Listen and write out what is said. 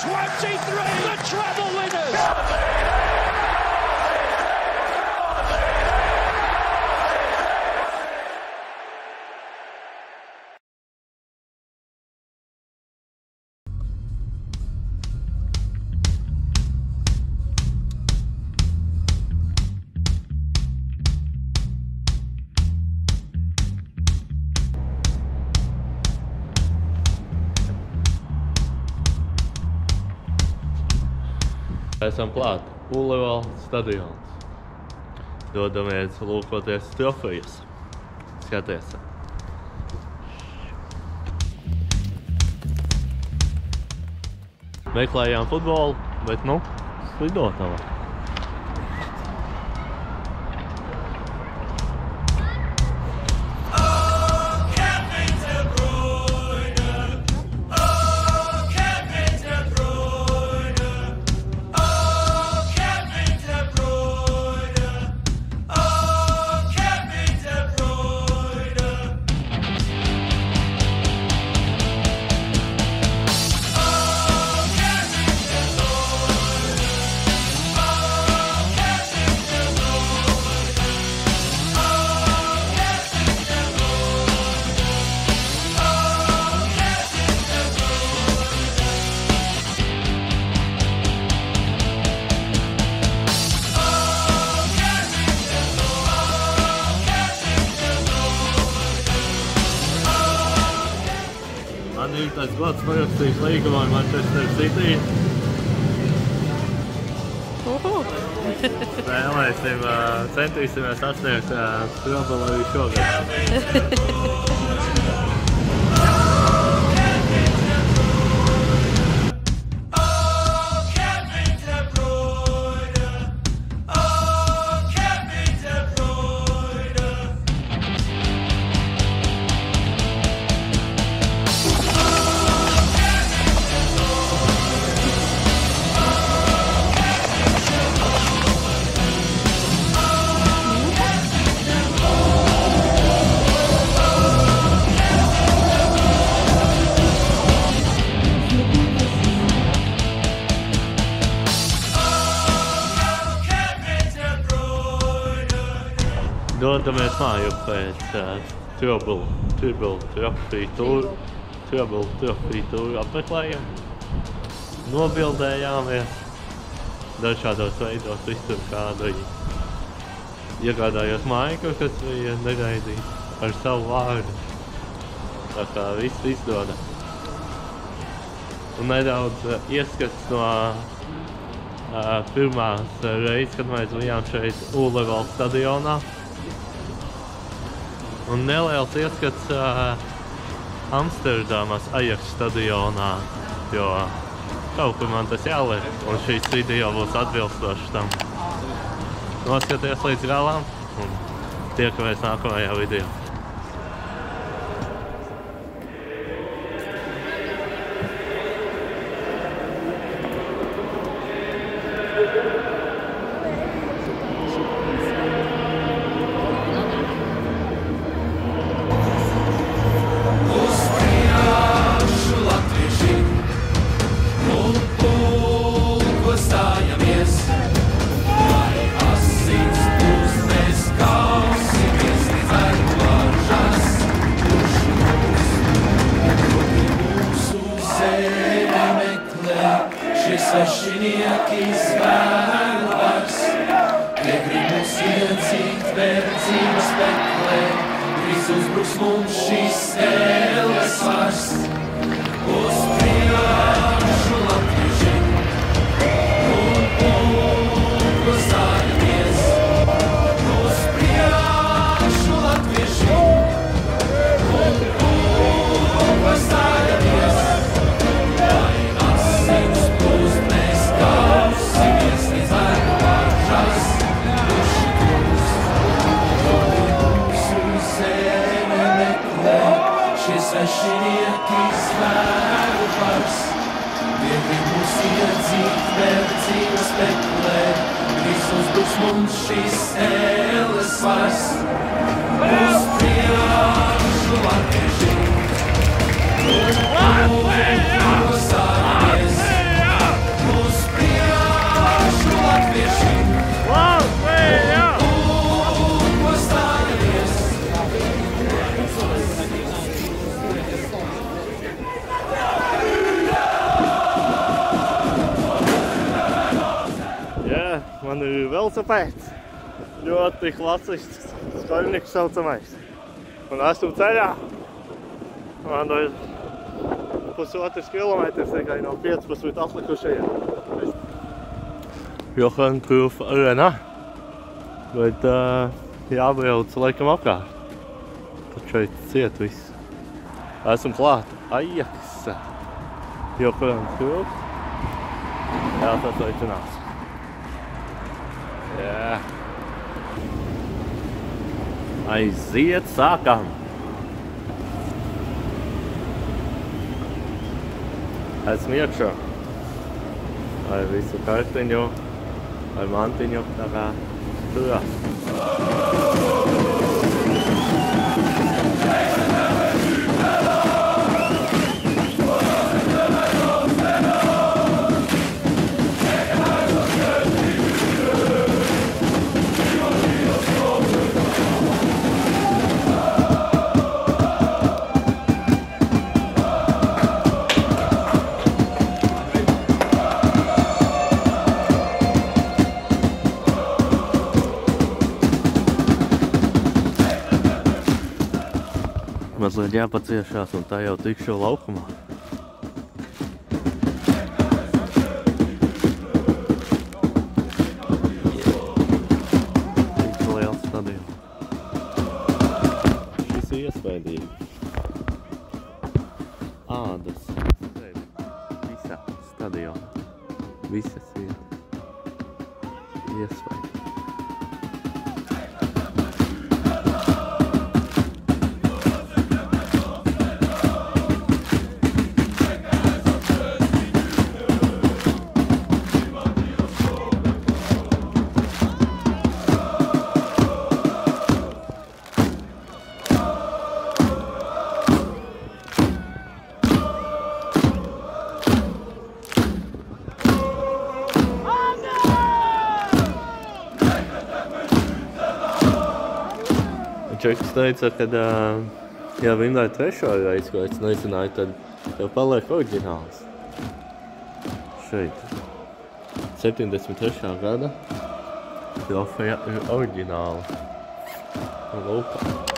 23, the treble winners! Esam klāt. Uleval stadions. Dodamies lūkoties trofejas. Skaties. Meklējām futbolu, bet slidotavā. Man ir tāds gods parakstījis līgumā ar Manchester City. Spēlēsim, centīsimies sasniegt trobelu arī šogad. Dodamies māju pēc Treble Trophy tūru apmeklējumu. Nobildējāmies dažādos veidos, visur kādu iegādājos maiku, kas bija negaidīts ar savu vārdu. Tā kā viss izdodas. Un nedaudz ieskats no pirmās reizes, kad mēs bijām šeit Uleval stadionā. Un neliels ieskats Amsterdamas Ajax stadionā, jo kaut kur man tas jāliek, un šīs video būs atbilstošas tam. Noskaties līdz galam, un tiekamies nākamajā video. Svešinieki svētvars, negrib mūs iedzīt verdzības peklē, drīz uzbruks mums šīs ēles vars. Uz priekšu latvieši un klusājamies. Uz priekšu latvieši un klusājamies. Svešinieki svētvars, negrib mūs iedzīt verdzības peklē, drīz uzbruks mums šīs ēles vars. Uz priekšu latvieši un klusājamies. Man ir velosipēds. Ļoti klasisks skaļnieks saucamais. Un esmu ceļā. Man ir pusotrs kilometrs tikai no 15 atlikušajiem. Johan Cruyff arēnā. Bet jābrauc laikam apkārt. Tad šeit ciet viss. Esmu klāt. Ajax. Johan Cruyff. Jā, tas veicinās. Jā. Aiziet, sākam! Esmu iekšā. Ar visu kartiņu, ar mantiņu, tā kā turās. Mazliet jāpaciešās un tā jau tikšu laukumā. Tik liels stadions. Šis ir iespaidīgi. Ādas visā stadionā. Visas ir iespaidīgi. Čeks teica, ka, ja vinnēji trešo reizi, ko es nezināju, tad tev paliek oriģināls. Šeit. 73. gada trofeja ir oriģināla. Lūk.